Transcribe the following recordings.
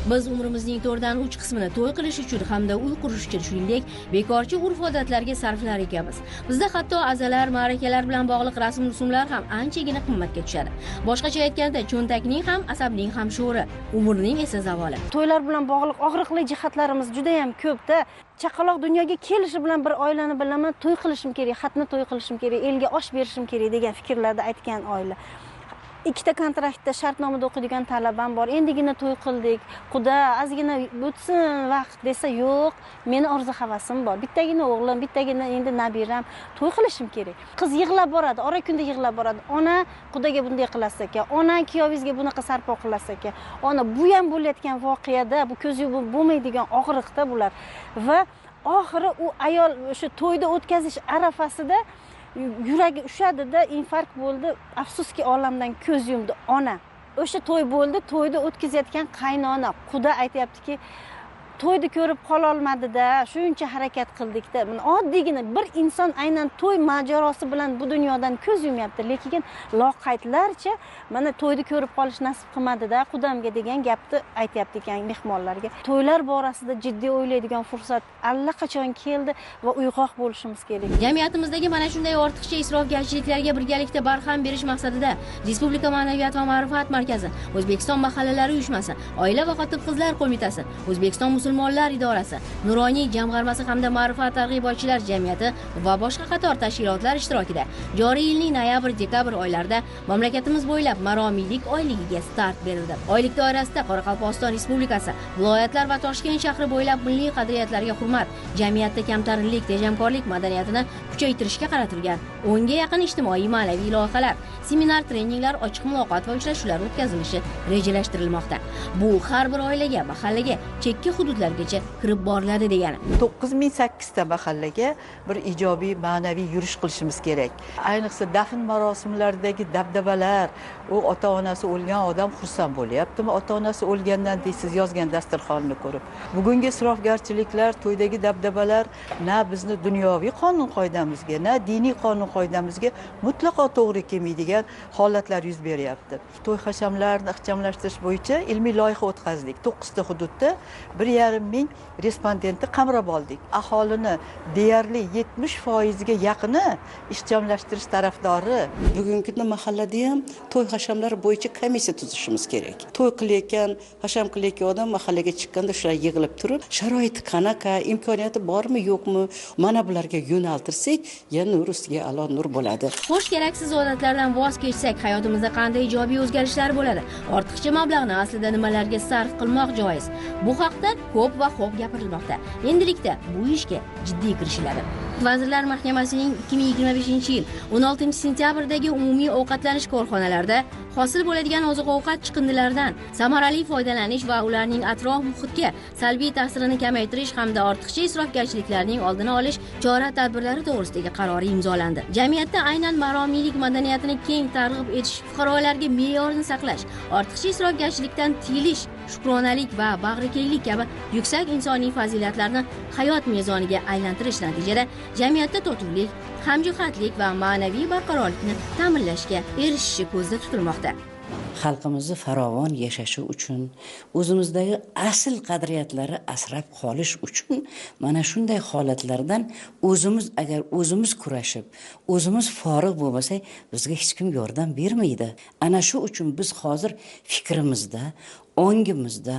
Biz umrimizning 4dan 3 qismini to'y qilish uchun hamda uy qurish uchun, shuningdek, bekorchi urf-odatlarga sarflar ekanmiz. Bizda hatto azalar, ma'rakalar bilan bog'liq rasm-rusumlar ham anchagina qimmatga tushadi. Boshqacha aytganda, cho'ntakning ham, asabning ham sho'ri, umrning esa zavoli. To'ylar bilan bog'liq og'riqli jihatlarimiz juda ham ko'p-da. Chaqaloq dunyoga kelishi bilan bir oilani bilaman, to'y qilishim kerak, xatni to'y qilishim kerak, elga osh berishim kerak degan fikrlarda aytgan oila. Ikkita kontraktda shartnomada o'qiydigan talabam bor. Endigina to'y qildik. Xudo ozgina o'tsin vaqt desa, yo'q, meni orzu-havasim bor. Bittagina o'g'lim, bittagina endi nabiram. To'y qilishim kerak. Qiz yig'lab boradi, ora kunda yig'lab boradi. Ona Xudoga bunday qilasiz ekan, ona kuyovingizga bunaqa sarpo qilasiz ekan. Ona bu ham bo'layotgan voqeada, bu ko'z yumib bo'lmaydigan og'riqda bular. Va oxiri u ayol o'sha to'yda o'tkazish arafasida yuragi ushadi-da, infarkt bo'ldi. Afsuski olamdan ko'z yumdi ona. O'sha to'y bo'ldi, to'yda o'tkazayotgan qaynona Xudo aytayaptiki, to'yni ko'rib qola olmadi-da, shuncha harakat qildik-da. Oddiygina bir inson aynan to'y mojarosi bilan bu dunyodan ko'z yumyapti, lekin loqaydlarcha mana to'yni ko'rib qolish nasib qilmadi-da, Xudomga degan gapni aytayapti ekan mehmonlarga. To'ylar borasida jiddiy o'ylaydigan fursat allaqachon keldi va uyg'oq bo'lishimiz kerak. Jamiyatimizdagi mana shunday ortiqcha isrofgarchiliklarga birgalikda barham berish maqsadida Respublika Ma'naviyat va ma'rifat markazi, O'zbekiston mahallalari uyushmasi, Oila va xotin-qizlar qo'mitasi, O'zbekiston Musulmonlar idorasi, Nuroniy jamg'armasi hamda ma'rifat targ'ibotchilar jamiyati va boshqa qator tashkilotlar ishtirokida joriy yilning noyabr-dekabr oylarida mamlakatimiz bo'ylab maromiylik oyligiga start berildi. Oylik doirasida Qoraqalpog'iston Respublikasi, viloyatlar va Toshkent shahri bo'ylab milliy qadriyatlarga hurmat, jamiyatda kamtarinlik, tejamkorlik madaniyatini kuchaytirishga qaratilgan 10 ga yaqin ijtimoiy ma'naviy loyihalar, seminar, treninglar, ochiq muloqot va uchrashuvlar o'tkazilishi rejalashtirilmoqda. Bu har bir oilaga, mahallaga, chekka hududlargacha kirib boriladi degani. 9008 ta mahallaga bir ijobiy ma'naviy yurish qilishimiz kerak. Ayniqsa dafn marosimlaridagi dabdabalar, u ota-onasi o'lgan odam xursand bo'lyaptimi? Ota-onasi o'lgandan siz yozgan dasturxonni ko'rib. Bugungi isrofgarchiliklar, to'ydagi dabdabalar na bizni dunyoviy qonun-qoidamizga, na diniy qonun-qoidamizga mutlaqo to'g'ri kelmaydigan holatlar yuz beryapti. To'y hashamlarini ixchamlashtirish bo'yicha ilmiy loyiha o'tkazdik. 9 ta hududda 1,5 ming respondentni qamrab oldik. Aholini deyarli 70% ga yaqini ixchamlashtirish tarafdori. Bugungi mahallada ham to'y hashamlari bo'yicha komissiya tuzishimiz kerak. To'y qilayotgan, hasham qilayotgan odam mahallaga chiqqanda shular yig'ilib turib, sharoiti qanaqa, imkoniyati bormi, yo'qmi, mana bularga yo'naltirsak, yana nur ustiga alo nur bo'ladi. Xo'sh, keraksiz odatlardan voz kechsak, hayotimizda qanday ijobiy o'zgarishlar bo'ladi? Ortiqcha mablag'ni aslida nimalarga sarf qilmoq joiz? Bu haqda ko'p va xo'p gapirilmoqda. Endilikda bu ishga jiddiy kirishiladi. Vazirlar Mahkamasining 2025-yil 16-sentyabrdagi umumiy ovqatlanish korxonalarida hosil bo'ladigan oziq-ovqat chiqindilaridan samarali foydalanish va ularning atrof muhitga salbiy ta'sirini kamaytirish hamda ortiqcha isrofgarchiliklarning oldini olish chora-tadbirlari to'g'risidagi qarori imzolandi. Jamiyatda aynan maromiylik madaniyatini keng targ'ib etish, fuqarolarga me'yorni saqlash, ortiqcha isrofgarchilikdan tiyilish, shukronalik va bag'rikenglik kabi yuksak insoniy fazilatlarni hayot mezoniga aylantirish natijada jamiyatda totuvlik, hamjihatlik va ma'naviy barqarorlikni ta'minlashga erishishi ko'zda tutilmoqda. Xalqimizni farovon yashashi uchun, o'zimizdagi asl qadriyatlari asrab qolish uchun mana shunday holatlardan agar o'zimiz kurashib, o'zimiz forig' bo'lmasak, bizga hech kim yordam bermaydi. Ana shu uchun biz hozir fikrimizda, ongimizda,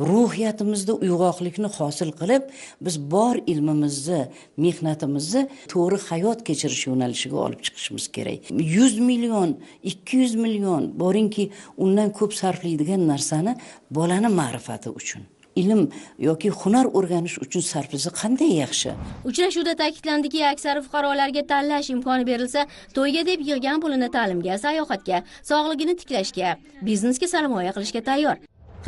ruhiyatimizda uyg'oqlikni hosil qilib, biz bor ilmimizni, mehnatimizni to'g'ri hayot kechirish yo'nalishiga olib chiqishimiz kerak. 100 million, 200 million boringki, undan ko'p sarflaydigan narsani bolani ma'rifati uchun, ilm yoki hunar o'rganish uchun sarflasa qanday yaxshi. Uchrashuvda ta'kidlandiki, aksar fuqarolarga tanlash imkoni berilsa, to'yga deb yig'gan pulini ta'limga, sayohatga, sog'ligini tiklashga, biznesga sarmoya qilishga tayyor.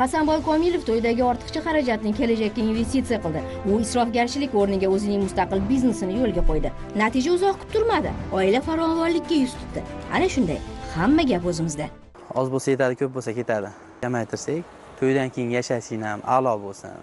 Hasanboy Komilov to'ydagi ortiqcha xarajatni kelajakka investitsiya qildi. U isrofgarchilik o'rniga o'zining mustaqil biznesini yo'lga qo'ydi. Natija uzoq kutib turmadi. Oila farovonlikka yuz tutdi. Ana shunday. Hamma gap o'zimizda. Oz bo'lsa yetadi, ko'p bo'lsa ketadi. Kamaytirsak, to'ydan keyin yashashing ham a'lo bo'lsin.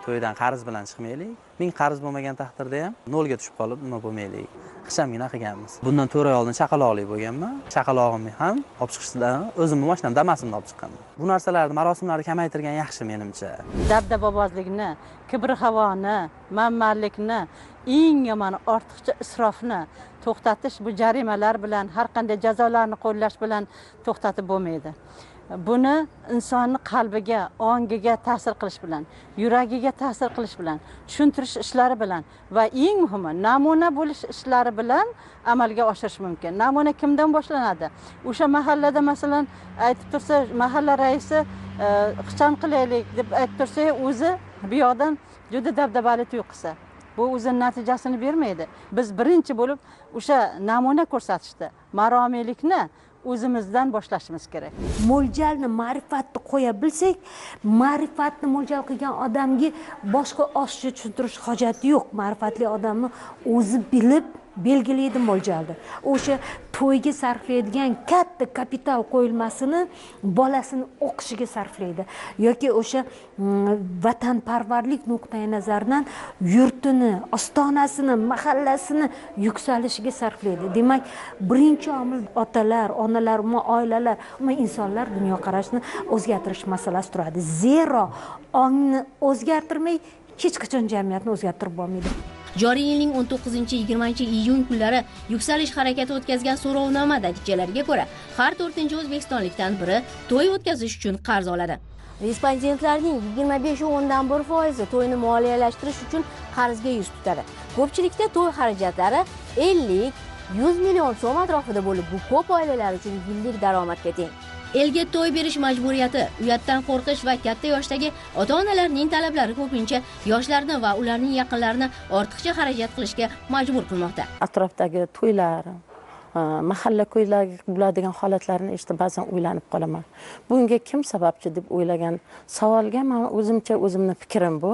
to'ydan qarz bilan chiqmaylik. Ming qarz bo'lmagan taqdirda ham nolga tushib qolib nima bo'lmaylik. Qishamgina qilganmiz. Bundan 4 oy oldin chaqaloqli bo'lganman. Chaqalog'imni ham olib chiqishdan o'zimni mashinam Damas'imni olib chiqqanman. Bu narsalarni, marosimlarni kamaytirgan yaxshi menimcha. Dabdababozlikni, kibr havoni, manmanlikni, eng yomon ortiqcha isrofni to'xtatish bu jarimalar bilan, har qanday jazolarni qo'llash bilan to'xtatib bo'lmaydi. Buni insonni qalbiga, ongiga ta'sir qilish bilan, yuragiga ta'sir qilish bilan, tushuntirish ishlari bilan va eng muhimi namuna bo'lish ishlari bilan amalga oshirish mumkin. Namuna kimdan boshlanadi? O'sha mahallada masalan aytib tursa, mahalla raisi qichon qilaylik deb aytib tursa, o'zi bu yoqdan juda dabdabali to'y qilsa, bu o'zining natijasini bermaydi. Biz birinchi bo'lib o'sha namuna ko'rsatishdi. Maromiylikni o'zimizdan boshlashimiz kerak. Mo'ljalni, ma'rifatni qo'ya bilsak, ma'rifatni mo'ljal qilgan odamga boshqa oshchi tushuntirish hojati yo'q. Ma'rifatli odamni o'zi bilib belgilaydi mo'ljalni. O'sha to'yga sarflaydigan katta kapital qo'yilmasini bolasini o'qishiga sarflaydi yoki o'sha vatanparvarlik nuqtai nazaridan yurtini, ostonasini, mahallasini yuksalishiga sarflaydi. Demak, birinchi omil otalar, onalar, oilalar, insonlar dunyoqarashini o'zgartirish masalasi turadi. Zero ongni o'zgartirmay hech qachon jamiyatni o'zgartirib bo'lmaydi. Joriy yilning 19-20 kunlari yuksalish harakati o'tkazgan so'rovnoma natijalariga ko'ra, har 4-chi o'zbekistonlikdan biri to'y o'tkazish uchun qarz oladi. Respondentlarning 25,1% to'yni moliyalashtirish uchun qarzga yuz tutadi. Ko'pchilikda to'y xarajatlari 50-100 million so'm atrofida bo'lib, bu ko'p oilalar uchun yillik daromadga teng. Elga to'y berish majburiyati, uyatdan qo'rqish va katta yoshdagi ota-onalarning talablari ko'pincha yoshlarni va ularning yaqinlarini ortiqcha xarajat qilishga majbur qilmoqda. Atrofdagi to'ylar, mahalla ko'ylagi bo'ladigan holatlarni eshitib ba'zan o'ylanib qolaman. Bunga kim sababchi deb o'ylagan savolga men o'zimning fikrim bu.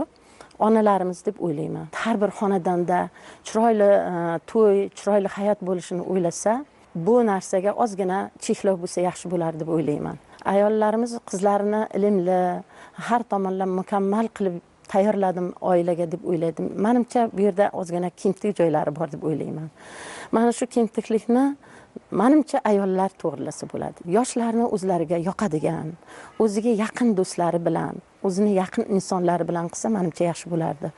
Onalarimiz deb o'ylayman. Har bir xonadonda chiroyli to'y, chiroyli hayot bo'lishini o'ylasa, bu narsaga ozgina cheklov bo'lsa yaxshi bo'lar deb o'ylayman. Ayollarimiz qizlarini ilmli, har tomonlama mukammal qilib tayyorladim oilaga deb o'yladim. Menimcha bu yerda ozgina kemtik joylari bor deb o'ylayman. Mana shu kemtiklikni menimcha ayollar to'g'rilasa bo'ladi. Yoshlarni o'zlariga yoqadigan, o'ziga yaqin do'stlari bilan, o'zini yaqin insonlari bilan qilsa menimcha yaxshi bo'lardi.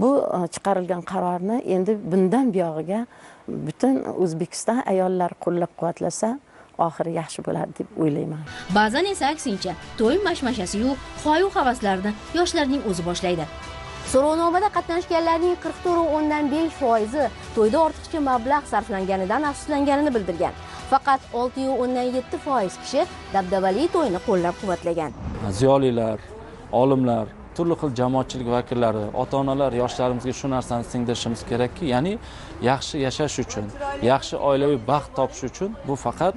Bu chiqarilgan qarorni endi bundan buyog'iga butun O'zbekiston ayollar qo'llab-quvvatlasa, oxiri yaxshi bo'ladi deb o'ylayman. Ba'zan esa aksincha, to'y mashmashasi yo'q, xoyu havaslarni yoshlarning o'zi boshlaydi. So'rovnomada qatnashganlarning 44,5% to'yda ortiqcha mablag' sarflanganidan afsuslanganini bildirgan. Faqat 6,7% kishi dabdabali to'yni qo'llab-quvvatlagan. Ziyolilar, olimlar, turli xil jamoatchilik vakillari, ota-onalar yoshlarimizga shu narsani singdirishimiz kerakki, ya'ni yaxshi yashash uchun, yaxshi oilaviy baxt topish uchun bu faqat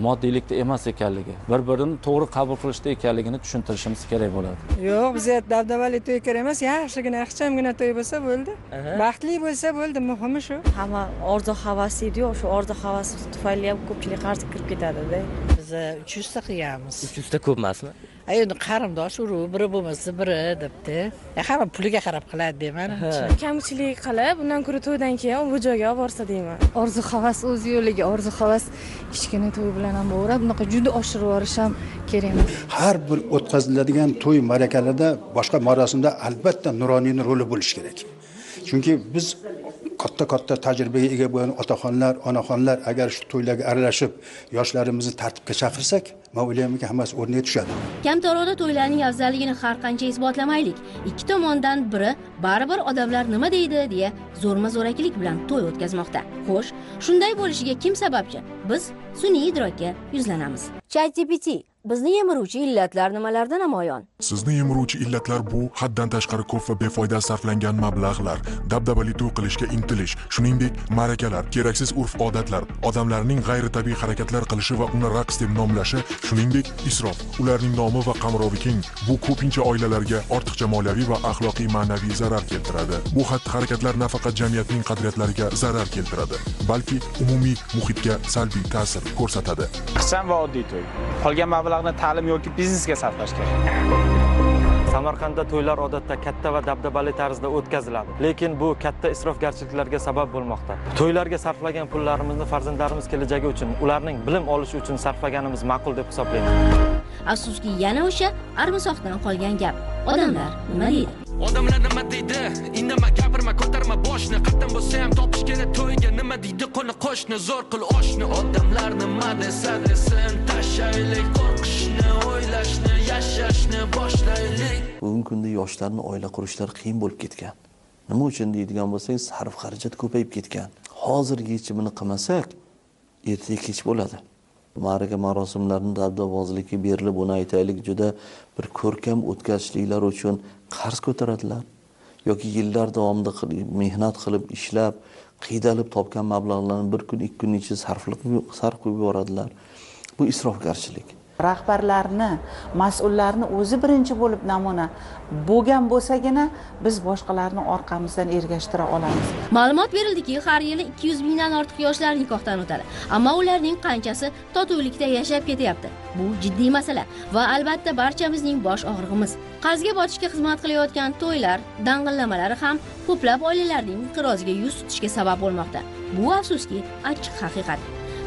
moddiylikda emas ekanligi, bir-birini to'g'ri qabul qilishda ekanligini tushuntirishimiz kerak bo'ladi. Yo'q, bizga dabdabali to'y kerak emas, yaxshigina, ixchamgina to'y bo'lsa bo'ldi. Baxtli bo'lsa bo'ldi, muhimi shu. Hamma orzu havasi edi-yu, shu orzu havasi tufayli ham ko'pchilik qarzga kirib ketadi-da. Biz 300 ta qilganmiz. 300 ta ko'p emasmi? Endi qarindosh urug' biri bo'lmasa biri debdi. Hamma puliga qarab qiladi deyman. Kamchilik qilib, undan ko'ra to'ydan keyin bu joyga olib borsa deyman. Orzu havas o'z yo'liga, orzu havas kichkina to'y bilan ham bo'rab, bunaqa juda oshirib yuborish ham kerak emas. Har bir o'tkaziladigan to'y ma'rakalarda, boshqa marosimda albatta nuroniyning roli bo'lishi kerak. Chunki biz katta tajribaga ega bo'lgan otaxonlar, onaxonlar agar shu to'ylarga aralashib, yoshlarimizni tartibga chaqirsak, men o'ylaymanki hammasi o'rniga tushadi. Kamtaroda to'ylarning afzalligini har qancha isbotlamaylik, ikki tomondan biri baribir odamlar nima deydi deya zo'rma-zo'rakilik bilan to'y o'tkazmoqda. Xo'sh, shunday bo'lishiga kim sababchi? Biz sun'iy idrokka yuzlanamiz. ChatGPT bizni yemiruvchi illatlar nimalarda namoyon? Sizni yemiruvchi illatlar bu haddan tashqari ko'p va befoyda sarflangan mablag'lar, dabdabali to'y qilishga intilish, shuningdek ma'rakalar, keraksiz urf-odatlar, odamlarning g'ayritabiiy harakatlar qilishi va uni raqs deb nomlashi, shuningdek isrof, ularning nomi va qamrovi keng. Bu ko'pincha oilalarga ortiqcha moliyaviy va axloqiy ma'naviy zarar keltiradi. Bu xatti-harakatlar nafaqat jamiyatning qadriyatlariga zarar keltiradi, balki umumiy muhitga salbiy ta'sir ko'rsatadi. Ixcham va oddiy to'y. Qolgan mablag'ni ta'lim yoki biznesga sarflash kerak. Samarqandda to'ylar odatda katta va dabdabali tarzda o'tkaziladi, lekin bu katta isrofgarchiliklarga sabab bo'lmoqda. To'ylarga sarflagan pullarimizni farzandlarimiz kelajagi uchun, ularning bilim olishi uchun sarflaganimiz ma'qul deb hisoblayman. Afsuski, yana o'sha armisoqdan qolgan gap. Odamlar nima deydi? Odamlar nima deydi? Indama gapirma, ko'tarma boshni. Qatdan bo'lsa ham topish kerak to'yga. Nima deydi qo'ni qo'shni, zo'r qil oshni. Odamlar nima desa desin, tashlaylik qo'rqishni, o'ylashni, yashashni boshlaylik. Bugungi kunda yoshlarning oila qurishlari qiyin bo'lib ketgan. Nima uchun deydigan bo'lsangiz, sarf xarajat ko'payib ketgan. Hozir yechimini qilmasak, ertaga kech bo'ladi. Ma'raka marosimlarini dabdabozlikka berilib, buni aytaylik, juda bir ko'rkam o'tkazishliklar uchun qarz ko'taradilar yoki yillar davomida mehnat qilib, ishlab, qiydalib topgan mablag'larni bir kun, 2 kun ichida sarf qilib yuboradilar. Bu isrofgarchilik. Rahbarlarni, mas'ullarni o'zi birinchi bo'lib namuna bo'lgan bo'lsagina biz boshqalarni orqamizdan ergashtira olamiz. Ma'lumot berildiki, har yili 200 mingdan ortiq yoshlar nikohdan o'tadi. Ammo ularning qanchasi totuvlikda yashab ketyapti? Bu jiddiy masala va albatta barchamizning bosh og'rig'imiz. Qarzga botishga xizmat qilayotgan to'ylar, dang'illamalari ham ko'plab oilalarning inqiroziga yuz tutishga sabab bo'lmoqda. Bu afsuski achchiq haqiqat.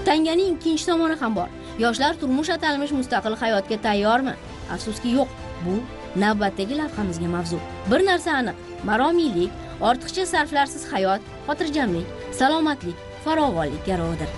Tanganing ikkinchi tomoni ham bor. Yoshlar turmush atalmish mustaqil hayotga tayyormi? Afsuski yo'q. Bu navbatdagi lavhamizga mavzu. Bir narsa aniq, maromiylik, ortiqcha sarflarsiz hayot, xotirjamlik, salomatlik, farovonlik garovidir.